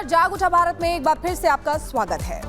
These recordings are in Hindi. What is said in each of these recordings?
नमस्कार, जाग उठा भारत में एक बार फिर से आपका स्वागत है।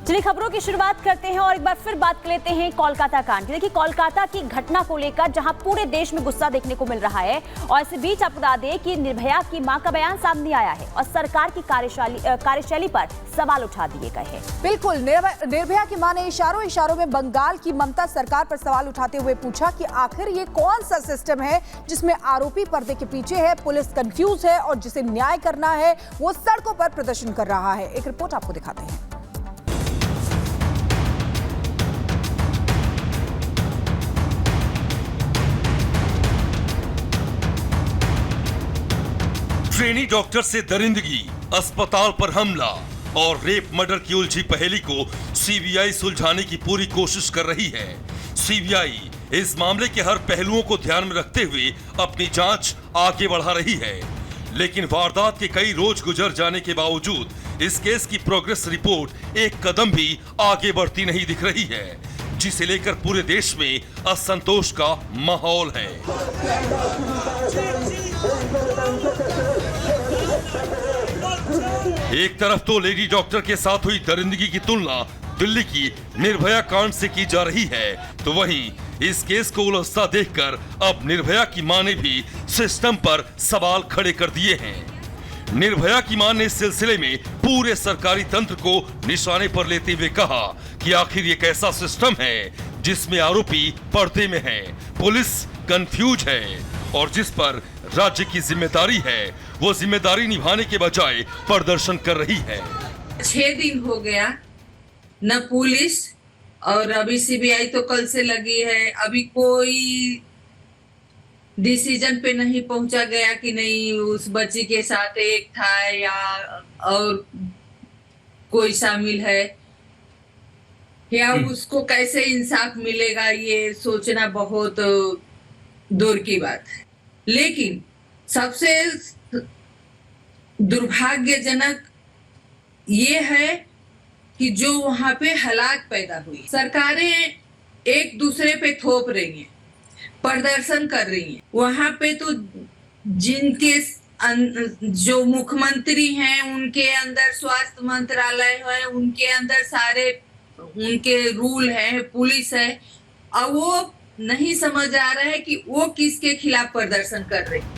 चलिए खबरों की शुरुआत करते हैं और एक बार फिर बात कर लेते हैं कोलकाता कांड की। देखिए कोलकाता की घटना को लेकर जहां पूरे देश में गुस्सा देखने को मिल रहा है और इसी बीच आपको बता दें कि निर्भया की मां का बयान सामने आया है और सरकार की कार्यशैली पर सवाल उठा दिए गए हैं। बिल्कुल, निर्भया की मां ने इशारों में बंगाल की ममता सरकार पर सवाल उठाते हुए पूछा कि आखिर ये कौन सा सिस्टम है जिसमें आरोपी पर्दे के पीछे है, पुलिस कंफ्यूज है और जिसे न्याय करना है वो सड़कों पर प्रदर्शन कर रहा है। एक रिपोर्ट आपको दिखाते हैं। ट्रेनी डॉक्टर से दरिंदगी, अस्पताल पर हमला और रेप मर्डर की उलझी पहेली को सीबीआई सुलझाने की पूरी कोशिश कर रही है। सीबीआई इस मामले के हर पहलुओं को ध्यान में रखते हुए अपनी जांच आगे बढ़ा रही है, लेकिन वारदात के कई रोज गुजर जाने के बावजूद इस केस की प्रोग्रेस रिपोर्ट एक कदम भी आगे बढ़ती नहीं दिख रही है, जिसे लेकर पूरे देश में असंतोष का माहौल है। एक तरफ तो लेडी डॉक्टर के साथ हुई दरिंदगी की तुलना दिल्ली की निर्भया कांड से की जा रही है, तो वहीं इस केस को उलझता देखकर अब निर्भया की मां ने भी सिस्टम पर सवाल खड़े कर दिए हैं। निर्भया की मां ने इस सिलसिले में पूरे सरकारी तंत्र को निशाने पर लेते हुए कहा कि आखिर ये कैसा सिस्टम है जिसमें आरोपी पर्दे में है, पुलिस कंफ्यूज है और जिस पर राज्य की जिम्मेदारी है वो जिम्मेदारी निभाने के बजाय प्रदर्शन कर रही है। 6 दिन हो गया, न पुलिस और अभी सीबीआई तो कल से लगी है, अभी कोई डिसीजन पे नहीं पहुंचा गया कि नहीं उस बच्ची के साथ एक था या और कोई शामिल है या उसको कैसे इंसाफ मिलेगा, ये सोचना बहुत दूर की बात है। लेकिन सबसे दुर्भाग्यजनक ये है कि जो वहां पे हालात पैदा हुई, सरकारें एक दूसरे पे थोप रही हैं, प्रदर्शन कर रही हैं। वहां पे तो जिनके जो मुख्यमंत्री हैं उनके अंदर स्वास्थ्य मंत्रालय है, उनके अंदर सारे उनके रूल है, पुलिस है, और वो नहीं समझ आ रहा है कि वो किसके खिलाफ प्रदर्शन कर रहे हैं।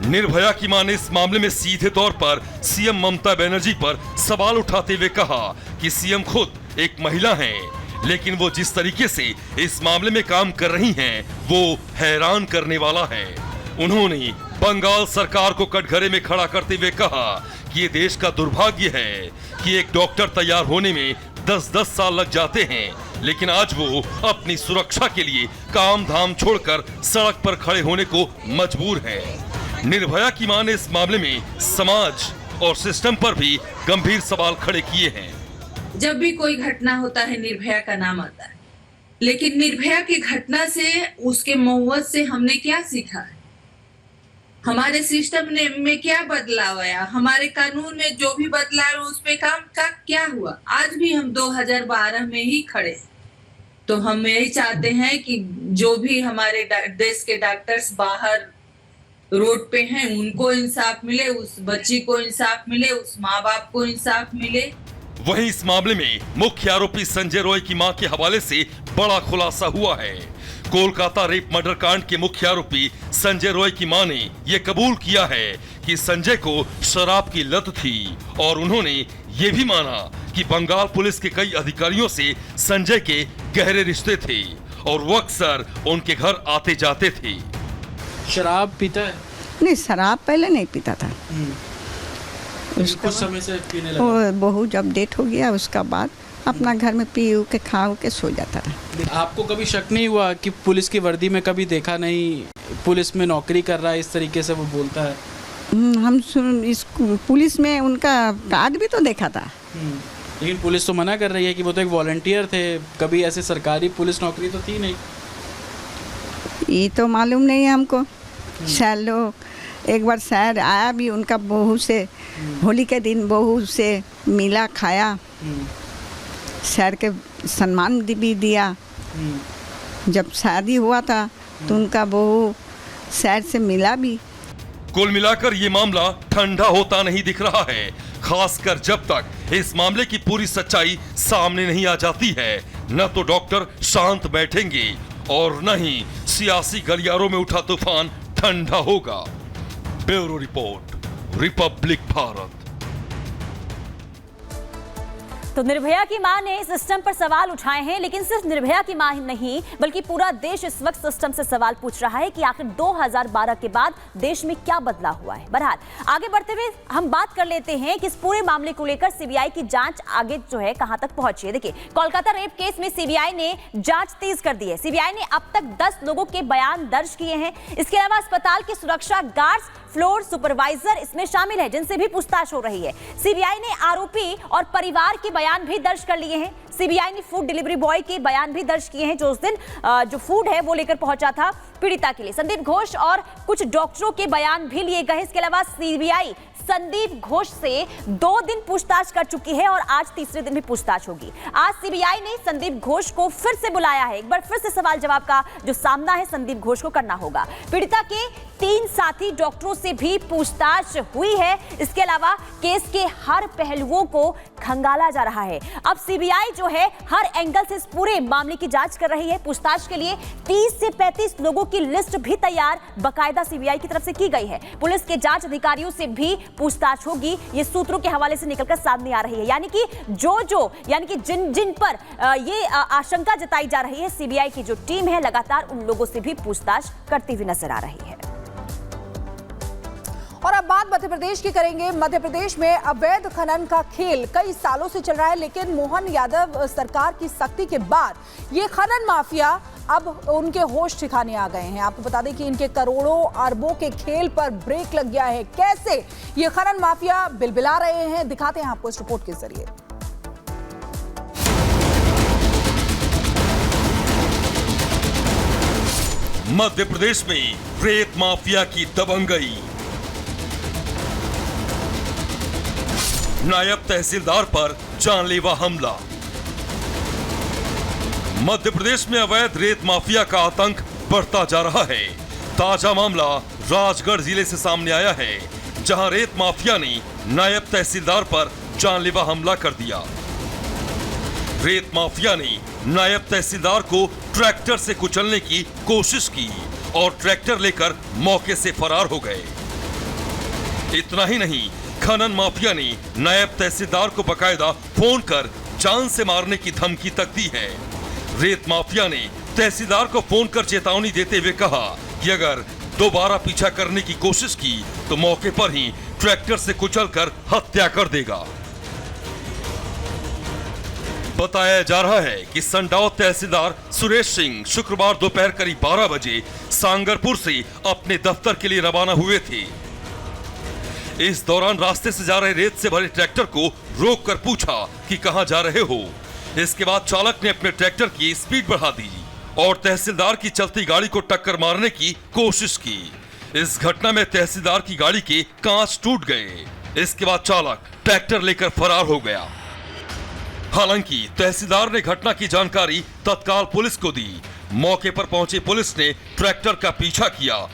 निर्भया की मां ने इस मामले में सीधे तौर पर सीएम ममता बनर्जी पर सवाल उठाते हुए कहा कि सीएम खुद एक महिला हैं, लेकिन वो जिस तरीके से इस मामले में काम कर रही हैं वो हैरान करने वाला है। उन्होंने बंगाल सरकार को कटघरे में खड़ा करते हुए कहा कि ये देश का दुर्भाग्य है कि एक डॉक्टर तैयार होने में 10-10 साल लग जाते हैं, लेकिन आज वो अपनी सुरक्षा के लिए काम धाम छोड़कर सड़क पर खड़े होने को मजबूर हैं। निर्भया की मां ने इस मामले में समाज और सिस्टम पर भी गंभीर सवाल खड़े किए हैं। जब भी कोई घटना होता है निर्भया का नाम आता है, लेकिन निर्भया की घटना से उसके मौत से हमने क्या सीखा है? हमारे सिस्टम में क्या बदलाव आया? हमारे कानून में जो भी बदलाव उस पे काम का क्या हुआ? आज भी हम 2012 में ही खड़े हैं। तो हम यही चाहते हैं कि जो भी हमारे देश के डॉक्टर्स बाहर रोड पे हैं उनको इंसाफ मिले, उस बच्ची को इंसाफ मिले, उस माँ बाप को इंसाफ मिले। वहीं इस मामले में मुख्य आरोपी संजय रॉय की मां के हवाले से बड़ा खुलासा हुआ है। कोलकाता रेप मर्डर कांड के मुख्य आरोपी संजय रॉय की मां ने यह कबूल किया है कि संजय को शराब की लत थी और उन्होंने ये भी माना कि बंगाल पुलिस के कई अधिकारियों से संजय के गहरे रिश्ते थे और वो अक्सर उनके घर आते जाते थे। शराब पीता है? नहीं, शराब पहले नहीं पीता था। कुछ समय से पीने लगा। वो बहू जब डेट हो गया उसका बाद अपना घर में पी के खा के सो जाता था। आपको कभी शक नहीं हुआ कि पुलिस की वर्दी में कभी देखा नहीं, पुलिस में नौकरी कर रहा है, इस तरीके से वो बोलता है? इस पुलिस में उनका कार्ड भी तो देखा था। लेकिन पुलिस तो मना कर रही है कि वो तो एक वॉलंटियर थे, कभी ऐसे सरकारी पुलिस नौकरी तो थी नहीं। ये तो मालूम नहीं है हमको। शायद लोग एक बार शायद आया भी उनका बहू से, होली के दिन बहू से मिला, खाया, शहर के सम्मान भी दिया। जब शादी हुआ था तो उनका बहू शहर से मिला भी। कुल मिलाकर ये मामला ठंडा होता नहीं दिख रहा है। खासकर जब तक इस मामले की पूरी सच्चाई सामने नहीं आ जाती है, न तो डॉक्टर शांत बैठेंगे और न ही सियासी गलियारों में उठा तूफान ठंडा होगा। Bureau report, Republic Bharat. तो निर्भया की मां ने सिस्टम पर सवाल उठाए हैं, लेकिन सिर्फ निर्भया की मां नहीं बल्कि पूरा देश इस वक्त सिस्टम से सवाल पूछ रहा है कि आखिर 2012 के बाद देश में क्या बदलाव हुआ है। बहरहाल आगे बढ़ते हुए हम बात कर लेते हैं कि इस पूरे मामले को लेकर सीबीआई की जांच आगे जो है कहां तक पहुंची है। देखिए, कोलकाता रेप केस में सीबीआई ने जांच तेज कर दी है। सीबीआई ने अब तक 10 लोगों के बयान दर्ज किए हैं। इसके अलावा अस्पताल के सुरक्षा गार्ड्स, फ्लोर सुपरवाइजर इसमें शामिल है, जिनसे भी पूछताछ हो रही है। सीबीआई ने आरोपी और परिवार के बयान भी दर्ज कर लिए हैं। सीबीआई ने फूड डिलीवरी बॉय के बयान भी दर्ज किए हैं, जो उस दिन जो फूड है वो लेकर पहुंचा था पीड़िता के लिए। संदीप घोष और कुछ डॉक्टरों के बयान भी लिए गए। इसके अलावा सीबीआई संदीप घोष से 2 दिन पूछताछ कर चुकी है और आज तीसरे दिन भी पूछताछ होगी। आज सीबीआई ने संदीप घोष को फिर से बुलाया है। एक बार फिर से सवाल जवाब का जो सामना है संदीप घोष को करना होगा। पीड़िता के 3 साथी डॉक्टरों से भी पूछताछ हुई है। इसके अलावा केस के हर पहलुओं को खंगाला जा रहा है। अब सीबीआई जो है हर एंगल से इस पूरे मामले की जांच कर रही है। पूछताछ के लिए 30 से 35 लोगों की लिस्ट भी तैयार बाकायदा सीबीआई की तरफ से की गई है। पुलिस के जांच अधिकारियों से भी पूछताछ होगी, ये सूत्रों के हवाले से निकलकर सामने आ रही है। यानी कि जिन पर ये आशंका जताई जा रही है, सीबीआई की जो टीम है लगातार उन लोगों से भी पूछताछ करती हुई नजर आ रही है। और अब बात मध्य प्रदेश की करेंगे। मध्य प्रदेश में अवैध खनन का खेल कई सालों से चल रहा है, लेकिन मोहन यादव सरकार की सख्ती के बाद ये खनन माफिया अब उनके होश ठिकाने आ गए हैं। आपको बता दें कि इनके करोड़ों अरबों के खेल पर ब्रेक लग गया है। कैसे ये खनन माफिया बिलबिला रहे हैं, दिखाते हैं आपको इस रिपोर्ट के जरिए। मध्य प्रदेश में रेत माफिया की दबंगई। नायब तहसीलदार पर जानलेवा हमला। मध्य प्रदेश में अवैध रेत माफिया का आतंक बढ़ता जा रहा है। ताजा मामला राजगढ़ जिले से सामने आया है, जहां रेत माफिया ने नायब तहसीलदार पर जानलेवा हमला कर दिया। रेत माफिया ने नायब तहसीलदार को ट्रैक्टर से कुचलने की कोशिश की और ट्रैक्टर लेकर मौके से फरार हो गए। इतना ही नहीं, खनन माफिया ने नायब तहसीलदार को बकायदा फोन कर जान से मारने की धमकी तक दी है। रेत माफिया ने तहसीलदार को फोन कर चेतावनी देते हुए कहा कि अगर दोबारा पीछा करने की कोशिश की तो मौके पर ही ट्रैक्टर से कुचलकर हत्या कर देगा। बताया जा रहा है कि संडौत तहसीलदार सुरेश सिंह शुक्रवार दोपहर करीब 12 बजे सांगरपुर से अपने दफ्तर के लिए रवाना हुए थे। इस दौरान रास्ते से जा रहे रेत से भरे ट्रैक्टर को रोककर पूछा कि कहां जा रहे हो। इसके बाद चालक ने अपने ट्रैक्टर की स्पीड बढ़ा दी और तहसीलदार की चलती गाड़ी को टक्कर मारने की कोशिश की। इस घटना में तहसीलदार की गाड़ी के कांच टूट गए। इसके बाद चालक ट्रैक्टर लेकर फरार हो गया। हालांकि तहसीलदार ने घटना की जानकारी तत्काल पुलिस को दी। मौके पर पहुंची पुलिस ने ट्रैक्टर का पीछा किया